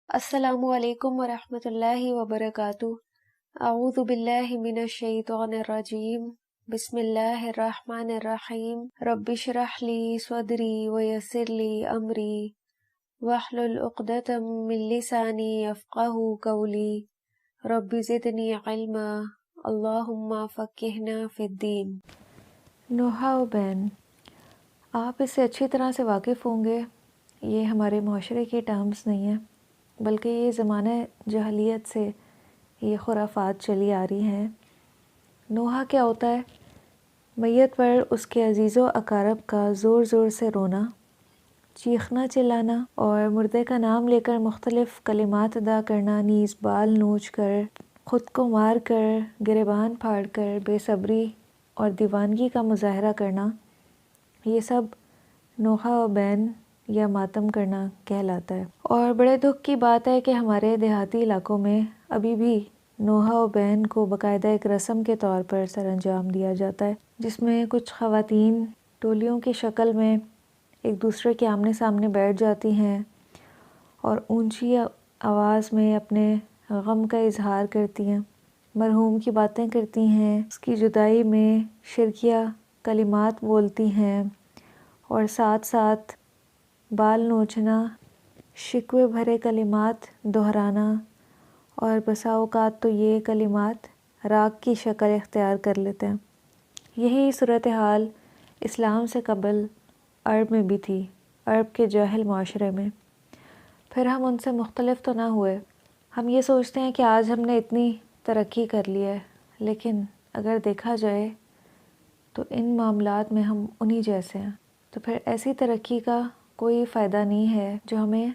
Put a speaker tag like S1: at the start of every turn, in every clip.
S1: السلام علیکم ورحمۃ اللہ وبرکاتہ۔ اعوذ باللہ من الشیطان الرجیم، بسم اللہ الرحمن الرحیم۔ رب اشرح لی صدری ویسر لی امری واحلل عقدۃ من لسانی یفقہوا قولی رب زدنی علما اللہم فقہنا فی الدین۔
S2: نوحہ و بین، آپ اس سے اچھی طرح سے واقف ہوں گے۔ یہ ہمارے معاشرے کی ٹرمز نہیں ہیں، بلکہ یہ زمانہ جاہلیت سے یہ خرافات چلی آ رہی ہیں۔ نوحہ کیا ہوتا ہے؟ میت پر اس کے عزیز و اقارب کا زور زور سے رونا، چیخنا چلانا اور مردے کا نام لے کر مختلف کلمات ادا کرنا، نیز بال نوچ کر، خود کو مار کر، گریبان پھاڑ کر، بے صبری اور دیوانگی کا مظاہرہ کرنا، یہ سب نوحہ و بین یا ماتم کرنا کہلاتا ہے۔ اور بڑے دکھ کی بات ہے کہ ہمارے دیہاتی علاقوں میں ابھی بھی نوحہ و بین کو باقاعدہ ایک رسم کے طور پر سر انجام دیا جاتا ہے، جس میں کچھ خواتین ٹولیوں کی شکل میں ایک دوسرے کے آمنے سامنے بیٹھ جاتی ہیں اور اونچی آواز میں اپنے غم کا اظہار کرتی ہیں، مرحوم کی باتیں کرتی ہیں، اس کی جدائی میں شرکیہ کلمات بولتی ہیں اور ساتھ ساتھ بال نوچنا، شکوے بھرے کلمات دہرانا، اور بسا اوقات تو یہ کلمات راگ کی شکل اختیار کر لیتے ہیں۔ یہی صورتحال اسلام سے قبل عرب میں بھی تھی، عرب کے جاہل معاشرے میں۔ پھر ہم ان سے مختلف تو نہ ہوئے۔ ہم یہ سوچتے ہیں کہ آج ہم نے اتنی ترقی کر لی ہے، لیکن اگر دیکھا جائے تو ان معاملات میں ہم انہی جیسے ہیں۔ تو پھر ایسی ترقی کا کوئی فائدہ نہیں ہے جو ہمیں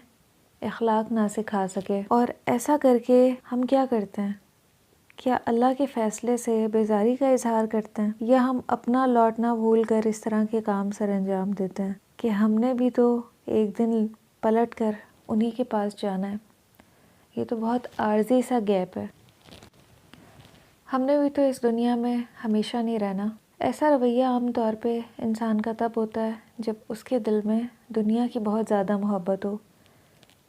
S2: اخلاق نہ سکھا سکے۔ اور ایسا کر کے ہم کیا کرتے ہیں؟ کیا اللہ کے فیصلے سے بیزاری کا اظہار کرتے ہیں، یا ہم اپنا لوٹنا بھول کر اس طرح کے کام سر انجام دیتے ہیں کہ ہم نے بھی تو ایک دن پلٹ کر انہی کے پاس جانا ہے؟ یہ تو بہت عارضی سا گیپ ہے۔ ہم نے بھی تو اس دنیا میں ہمیشہ نہیں رہنا۔ ایسا رویہ عام طور پہ انسان کا تب ہوتا ہے جب اس کے دل میں دنیا کی بہت زیادہ محبت ہو،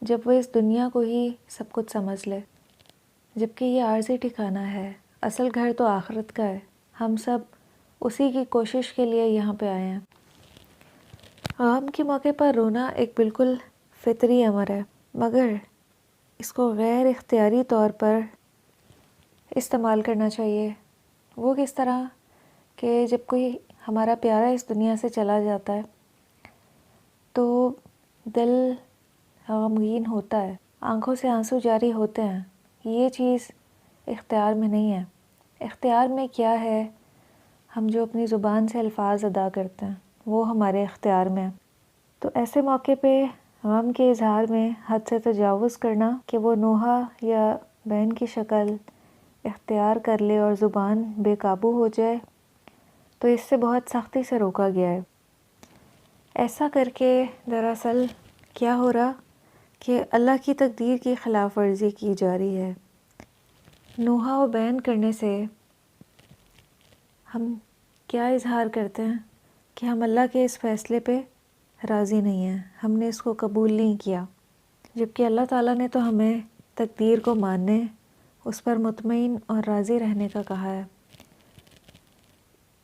S2: جب وہ اس دنیا کو ہی سب کچھ سمجھ لے، جبکہ یہ عارضی ٹھکانہ ہے، اصل گھر تو آخرت کا ہے۔ ہم سب اسی کی کوشش کے لیے یہاں پہ آئے ہیں۔ غم کے موقع پر رونا ایک بالکل فطری امر ہے، مگر اس کو غیر اختیاری طور پر استعمال کرنا چاہیے۔ وہ کس طرح کہ جب کوئی ہمارا پیارا اس دنیا سے چلا جاتا ہے تو دل غمگین ہوتا ہے، آنکھوں سے آنسو جاری ہوتے ہیں۔ یہ چیز اختیار میں نہیں ہے۔ اختیار میں کیا ہے؟ ہم جو اپنی زبان سے الفاظ ادا کرتے ہیں وہ ہمارے اختیار میں ہے۔ تو ایسے موقع پہ غم کے اظہار میں حد سے تجاوز کرنا کہ وہ نوحہ یا بین کی شکل اختیار کر لے اور زبان بے قابو ہو جائے، تو اس سے بہت سختی سے روکا گیا ہے۔ ایسا کر کے دراصل کیا ہو رہا کہ اللہ کی تقدیر کی خلاف ورزی کی جا رہی ہے۔ نوحہ و بین کرنے سے ہم کیا اظہار کرتے ہیں کہ ہم اللہ کے اس فیصلے پہ راضی نہیں ہیں، ہم نے اس کو قبول نہیں کیا، جبکہ اللہ تعالیٰ نے تو ہمیں تقدیر کو ماننے، اس پر مطمئن اور راضی رہنے کا کہا ہے۔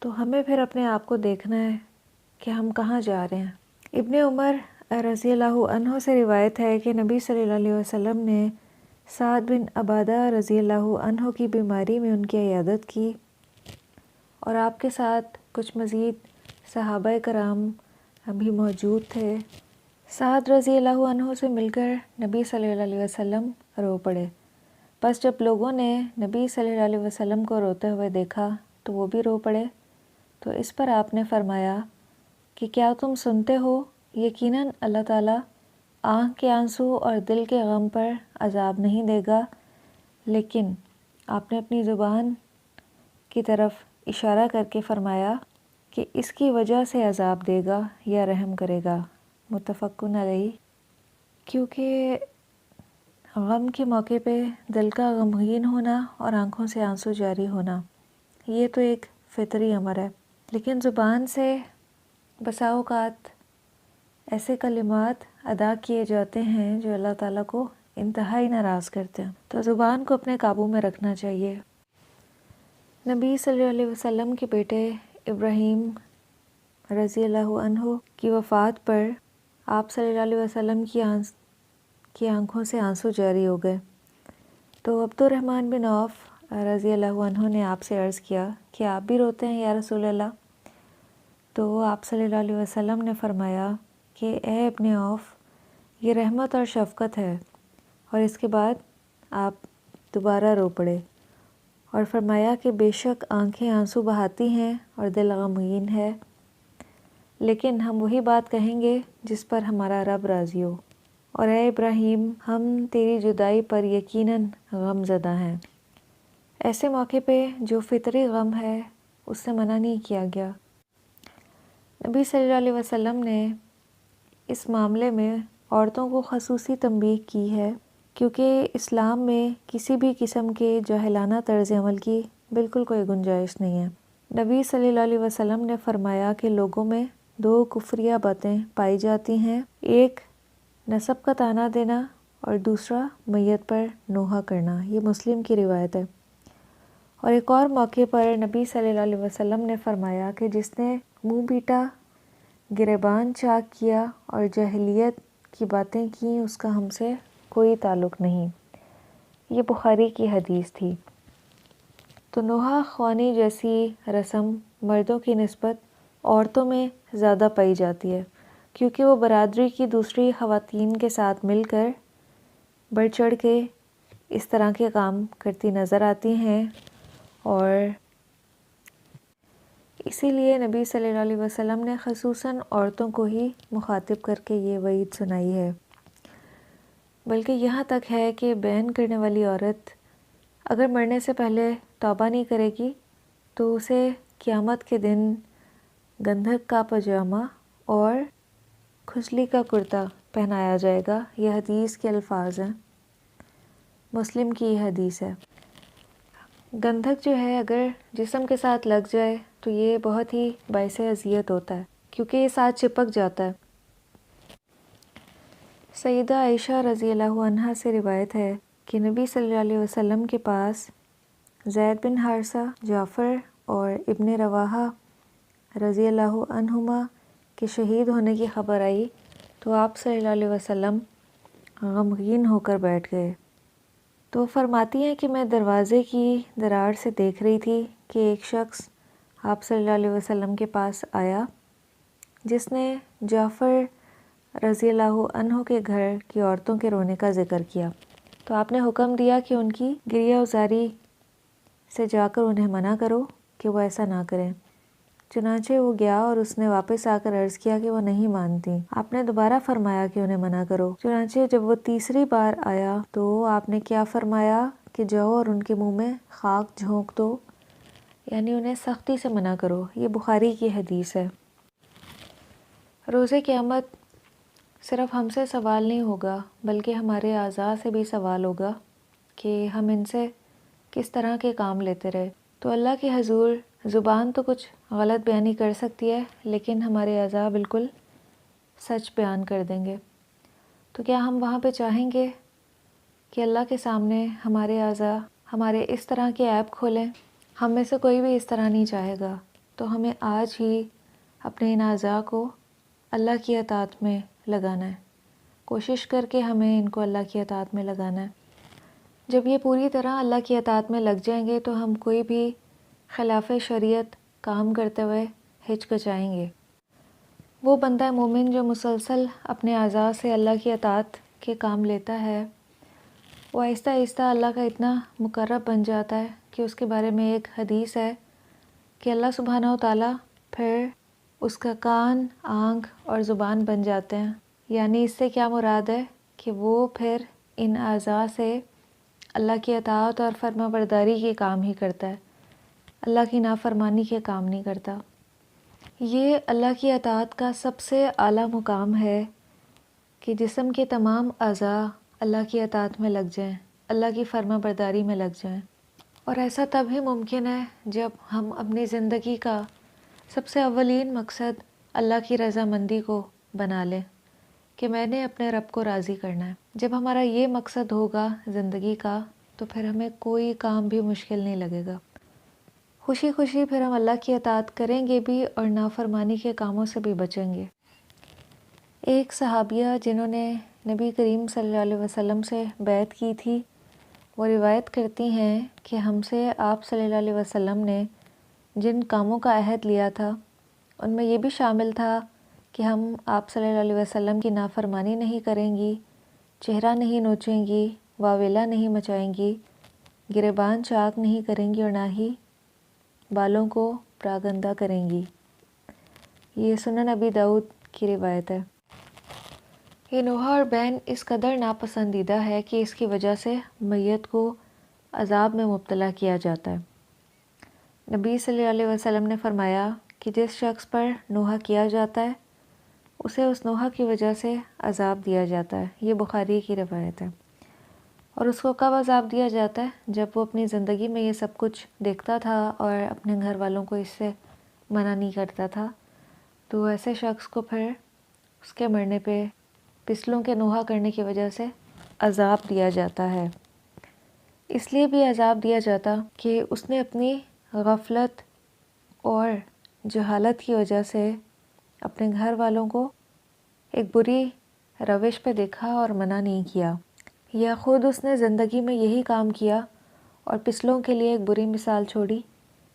S2: تو ہمیں پھر اپنے آپ کو دیکھنا ہے کہ ہم کہاں جا رہے ہیں۔ ابن عمر رضی اللہ عنہ سے روایت ہے کہ نبی صلی اللہ علیہ وسلم نے سعد بن عبادہ رضی اللہ عنہ کی بیماری میں ان کی عیادت کی، اور آپ کے ساتھ کچھ مزید صحابہ کرام بھی موجود تھے۔ سعد رضی اللہ عنہ سے مل کر نبی صلی اللہ علیہ وسلم رو پڑے۔ بس جب لوگوں نے نبی صلی اللہ علیہ وسلم کو روتے ہوئے دیکھا تو وہ بھی رو پڑے۔ تو اس پر آپ نے فرمایا کہ کیا تم سنتے ہو، یقیناً اللہ تعالیٰ آنکھ کے آنسو اور دل کے غم پر عذاب نہیں دے گا، لیکن آپ نے اپنی زبان کی طرف اشارہ کر کے فرمایا کہ اس کی وجہ سے عذاب دے گا یا رحم کرے گا، متفقن علیہ۔ کیونکہ غم کے موقع پہ دل کا غمگین ہونا اور آنکھوں سے آنسو جاری ہونا یہ تو ایک فطری امر ہے، لیکن زبان سے بسا اوقات ایسے کلمات ادا کیے جاتے ہیں جو اللہ تعالیٰ کو انتہائی ناراض کرتے ہیں، تو زبان کو اپنے قابو میں رکھنا چاہیے۔ نبی صلی اللہ علیہ وسلم کے بیٹے ابراہیم رضی اللہ عنہ کی وفات پر آپ صلی اللہ علیہ وسلم کی آنکھوں سے آنسو جاری ہو گئے، تو عبد الرحمن بن عوف رضی اللہ عنہ نے آپ سے عرض کیا کہ آپ بھی روتے ہیں یا رسول اللہ؟ تو آپ صلی اللہ علیہ وسلم نے فرمایا کہ اے ابن عوف، یہ رحمت اور شفقت ہے، اور اس کے بعد آپ دوبارہ رو پڑے اور فرمایا کہ بے شک آنکھیں آنسو بہاتی ہیں اور دل غمگین ہے، لیکن ہم وہی بات کہیں گے جس پر ہمارا رب راضی ہو، اور اے ابراہیم، ہم تیری جدائی پر یقیناً غم زدہ ہیں۔ ایسے موقع پہ جو فطری غم ہے اس سے منع نہیں کیا گیا۔ نبی صلی اللہ علیہ وسلم نے اس معاملے میں عورتوں کو خصوصی تنبیہ کی ہے، کیونکہ اسلام میں کسی بھی قسم کے جاہلانہ طرز عمل کی بالکل کوئی گنجائش نہیں ہے۔ نبی صلی اللہ علیہ وسلم نے فرمایا کہ لوگوں میں دو کفریہ باتیں پائی جاتی ہیں، ایک نسب کا طعنہ دینا اور دوسرا میت پر نوحہ کرنا۔ یہ مسلم کی روایت ہے۔ اور ایک اور موقع پر نبی صلی اللہ علیہ وسلم نے فرمایا کہ جس نے منہ پیٹا، گریبان چاک کیا اور جاہلیت کی باتیں کیں، اس کا ہم سے کوئی تعلق نہیں۔ یہ بخاری کی حدیث تھی۔ تو نوحہ خوانی جیسی رسم مردوں کی نسبت عورتوں میں زیادہ پائی جاتی ہے، کیونکہ وہ برادری کی دوسری خواتین کے ساتھ مل کر بڑھ چڑھ کے اس طرح کے کام کرتی نظر آتی ہیں، اور اسی لیے نبی صلی اللہ علیہ وسلم نے خصوصاً عورتوں کو ہی مخاطب کر کے یہ وعید سنائی ہے۔ بلکہ یہاں تک ہے کہ بیان کرنے والی عورت اگر مرنے سے پہلے توبہ نہیں کرے گی تو اسے قیامت کے دن گندھک کا پاجامہ اور کھجلی کا کرتا پہنایا جائے گا۔ یہ حدیث کے الفاظ ہیں، مسلم کی یہ حدیث ہے۔ گندھک جو ہے اگر جسم کے ساتھ لگ جائے تو یہ بہت ہی باعث اذیت ہوتا ہے، کیونکہ یہ ساتھ چپک جاتا ہے۔ سیدہ عائشہ رضی اللہ عنہا سے روایت ہے کہ نبی صلی اللہ علیہ وسلم کے پاس زید بن حارثہ، جعفر اور ابن رواحہ رضی اللہ عنہما کے شہید ہونے کی خبر آئی تو آپ صلی اللہ علیہ وسلم غمگین ہو کر بیٹھ گئے۔ تو فرماتی ہیں کہ میں دروازے کی دراڑ سے دیکھ رہی تھی کہ ایک شخص آپ صلی اللہ علیہ وسلم کے پاس آیا جس نے جعفر رضی اللہ عنہ کے گھر کی عورتوں کے رونے کا ذکر کیا، تو آپ نے حکم دیا کہ ان کی گریہ ازاری سے جا کر انہیں منع کرو کہ وہ ایسا نہ کریں۔ چنانچہ وہ گیا اور اس نے واپس آ کر عرض کیا کہ وہ نہیں مانتی۔ آپ نے دوبارہ فرمایا کہ انہیں منع کرو۔ چنانچہ جب وہ تیسری بار آیا تو آپ نے کیا فرمایا کہ جاؤ اور ان کے منہ میں خاک جھونک دو، یعنی انہیں سختی سے منع کرو۔ یہ بخاری کی حدیث ہے۔ روز قیامت صرف ہم سے سوال نہیں ہوگا بلکہ ہمارے اعضاء سے بھی سوال ہوگا کہ ہم ان سے کس طرح کے کام لیتے رہے۔ تو اللہ کے حضور زبان تو کچھ غلط بیانی کر سکتی ہے، لیکن ہمارے اعضاء بالکل سچ بیان کر دیں گے۔ تو کیا ہم وہاں پہ چاہیں گے کہ اللہ کے سامنے ہمارے اعضاء ہمارے اس طرح کے عیب کھولیں؟ ہم میں سے کوئی بھی اس طرح نہیں چاہے گا۔ تو ہمیں آج ہی اپنے ان اعضاء کو اللہ کی اطاعت میں لگانا ہے، کوشش کر کے ہمیں ان کو اللہ کی اطاعت میں لگانا ہے۔ جب یہ پوری طرح اللہ کی اطاعت میں لگ جائیں گے تو ہم کوئی بھی خلاف شریعت کام کرتے ہوئے ہچکچائیں گے۔ وہ بندہ مومن جو مسلسل اپنے اعضاء سے اللہ کی اطاعت کے کام لیتا ہے، وہ آہستہ آہستہ اللہ کا اتنا مقرب بن جاتا ہے کہ اس کے بارے میں ایک حدیث ہے کہ اللہ سبحانہ و تعالیٰ پھر اس کا کان، آنکھ اور زبان بن جاتے ہیں۔ یعنی اس سے کیا مراد ہے کہ وہ پھر ان اعضاء سے اللہ کی اطاعت اور فرما برداری کے کام ہی کرتا ہے، اللہ کی نافرمانی کے کام نہیں کرتا۔ یہ اللہ کی اطاعت کا سب سے اعلیٰ مقام ہے کہ جسم کے تمام اعضاء اللہ کی اطاعت میں لگ جائیں، اللہ کی فرما برداری میں لگ جائیں۔ اور ایسا تب ہی ممکن ہے جب ہم اپنی زندگی کا سب سے اولین مقصد اللہ کی رضامندی کو بنا لیں، کہ میں نے اپنے رب کو راضی کرنا ہے۔ جب ہمارا یہ مقصد ہوگا زندگی کا تو پھر ہمیں کوئی کام بھی مشکل نہیں لگے گا۔ خوشی خوشی پھر ہم اللہ کی اطاعت کریں گے بھی اور نافرمانی کے کاموں سے بھی بچیں گے۔ ایک صحابیہ جنہوں نے نبی کریم صلی اللہ علیہ وسلم سے بیعت کی تھی، وہ روایت کرتی ہیں کہ ہم سے آپ صلی اللہ علیہ وسلم نے جن کاموں کا عہد لیا تھا ان میں یہ بھی شامل تھا کہ ہم آپ صلی اللہ علیہ وسلم کی نافرمانی نہیں کریں گی، چہرہ نہیں نوچیں گی، واویلا نہیں مچائیں گی، گریبان چاک نہیں کریں گی اور نہ ہی بالوں کو پراگندہ کریں گی۔ یہ سنن ابی داؤد کی روایت ہے۔ یہ نوحہ اور بین اس قدر ناپسندیدہ ہے کہ اس کی وجہ سے میت کو عذاب میں مبتلا کیا جاتا ہے۔ نبی صلی اللہ علیہ وسلم نے فرمایا کہ جس شخص پر نوحہ کیا جاتا ہے اسے اس نوحہ کی وجہ سے عذاب دیا جاتا ہے۔ یہ بخاری کی روایت ہے۔ اور اس کو کب عذاب دیا جاتا ہے؟ جب وہ اپنی زندگی میں یہ سب کچھ دیکھتا تھا اور اپنے گھر والوں کو اس سے منع نہیں کرتا تھا، تو ایسے شخص کو پھر اس کے مرنے پہ پسلوں کے نوحہ کرنے کی وجہ سے عذاب دیا جاتا ہے۔ اس لیے بھی عذاب دیا جاتا کہ اس نے اپنی غفلت اور جہالت کی وجہ سے اپنے گھر والوں کو ایک بری روش پہ دیکھا اور منع نہیں کیا، یا خود اس نے زندگی میں یہی کام کیا اور پسلوں کے لیے ایک بری مثال چھوڑی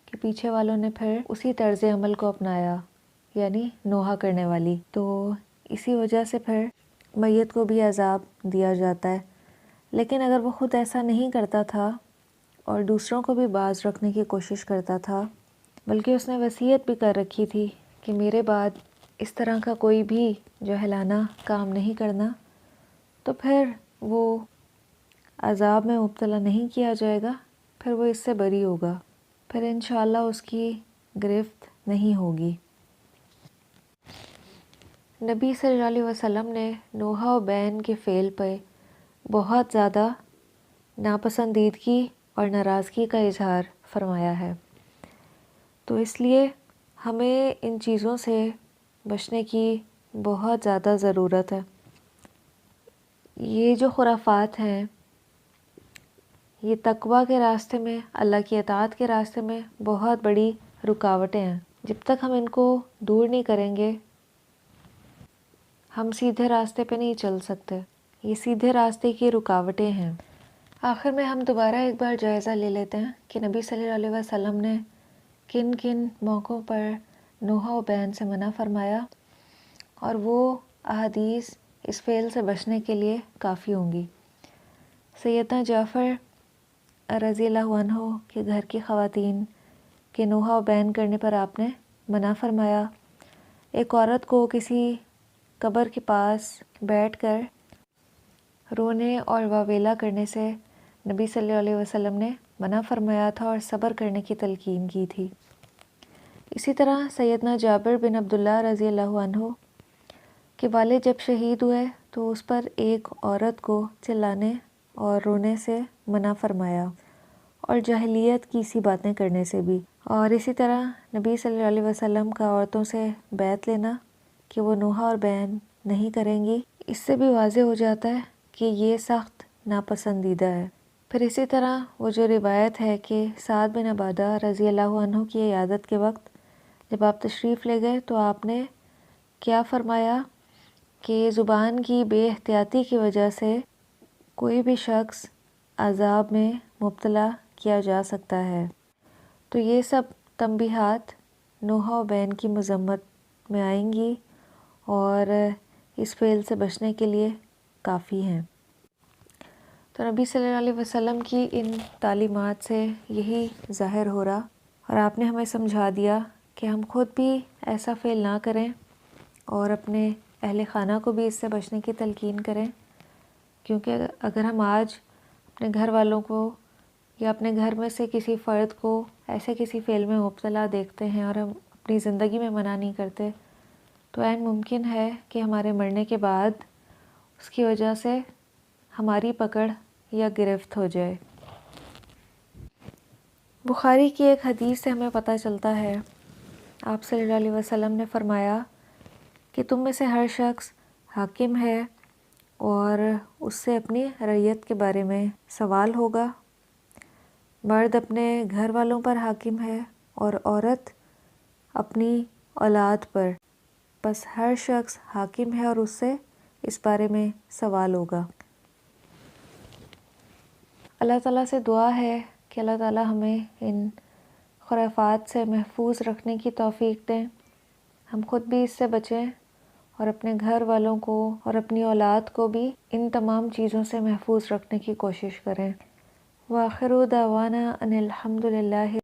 S2: کہ پیچھے والوں نے پھر اسی طرز عمل کو اپنایا، یعنی نوحہ کرنے والی۔ تو اسی وجہ سے پھر میت کو بھی عذاب دیا جاتا ہے۔ لیکن اگر وہ خود ایسا نہیں کرتا تھا اور دوسروں کو بھی باز رکھنے کی کوشش کرتا تھا، بلکہ اس نے وصیت بھی کر رکھی تھی کہ میرے بعد اس طرح کا کوئی بھی جاہلانہ کام نہیں کرنا، تو پھر وہ عذاب میں مبتلا نہیں کیا جائے گا، پھر وہ اس سے بری ہوگا، پھر انشاءاللہ اس کی گرفت نہیں ہوگی۔ نبی صلی اللہ علیہ وسلم نے نوحہ و بین کے فعل پہ بہت زیادہ ناپسندیدگی اور ناراضگی کا اظہار فرمایا ہے، تو اس لیے ہمیں ان چیزوں سے بچنے کی بہت زیادہ ضرورت ہے۔ یہ جو خرافات ہیں یہ تقویٰ کے راستے میں، اللہ کی اطاعت کے راستے میں بہت بڑی رکاوٹیں ہیں۔ جب تک ہم ان کو دور نہیں کریں گے ہم سیدھے راستے پہ نہیں چل سکتے۔ یہ سیدھے راستے کی رکاوٹیں ہیں۔ آخر میں ہم دوبارہ ایک بار جائزہ لے لیتے ہیں کہ نبی صلی اللہ علیہ وسلم نے کن کن موقعوں پر نوحہ و بین سے منع فرمایا، اور وہ احادیث اس فعل سے بچنے کے لیے کافی ہوں گی۔ سیدنا جعفر رضی اللہ عنہ کے گھر کی خواتین کے نوحہ و بین کرنے پر آپ نے منع فرمایا۔ ایک عورت کو کسی قبر کے پاس بیٹھ کر رونے اور واویلا کرنے سے نبی صلی اللہ علیہ وسلم نے منع فرمایا تھا اور صبر کرنے کی تلقین کی تھی۔ اسی طرح سیدنا جابر بن عبداللہ رضی اللہ عنہ کے والد جب شہید ہوئے تو اس پر ایک عورت کو چلانے اور رونے سے منع فرمایا اور جاہلیت کی سی باتیں کرنے سے بھی۔ اور اسی طرح نبی صلی اللہ علیہ وسلم کا عورتوں سے بیعت لینا کہ وہ نوحہ اور بین نہیں کریں گی، اس سے بھی واضح ہو جاتا ہے کہ یہ سخت ناپسندیدہ ہے۔ پھر اسی طرح وہ جو روایت ہے کہ سعد بن عبادہ رضی اللہ عنہ کی عیادت کے وقت جب آپ تشریف لے گئے تو آپ نے کیا فرمایا کہ زبان کی بے احتیاطی کی وجہ سے کوئی بھی شخص عذاب میں مبتلا کیا جا سکتا ہے۔ تو یہ سب تنبیہات نوحہ و بین کی مذمت میں آئیں گی اور اس فعل سے بچنے کے لیے کافی ہیں۔ تو نبی صلی اللہ علیہ وسلم کی ان تعلیمات سے یہی ظاہر ہو رہا، اور آپ نے ہمیں سمجھا دیا کہ ہم خود بھی ایسا فعل نہ کریں اور اپنے اہل خانہ کو بھی اس سے بچنے کی تلقین کریں، کیونکہ اگر ہم آج اپنے گھر والوں کو یا اپنے گھر میں سے کسی فرد کو ایسے کسی فعل میں مبتلا دیکھتے ہیں اور ہم اپنی زندگی میں منع نہیں کرتے، تو عین ممکن ہے کہ ہمارے مرنے کے بعد اس کی وجہ سے ہماری پکڑ یا گرفت ہو جائے۔ بخاری کی ایک حدیث سے ہمیں پتہ چلتا ہے، آپ صلی اللہ علیہ وسلم نے فرمایا کہ تم میں سے ہر شخص حاکم ہے اور اس سے اپنی رعیت کے بارے میں سوال ہوگا۔ مرد اپنے گھر والوں پر حاکم ہے اور عورت اپنی اولاد پر، بس ہر شخص حاکم ہے اور اس سے اس بارے میں سوال ہوگا۔ اللہ تعالیٰ سے دعا ہے کہ اللہ تعالیٰ ہمیں ان خرافات سے محفوظ رکھنے کی توفیق دیں، ہم خود بھی اس سے بچیں اور اپنے گھر والوں کو اور اپنی اولاد کو بھی ان تمام چیزوں سے محفوظ رکھنے کی کوشش کریں۔ وآخر دعوانا ان الحمد للہ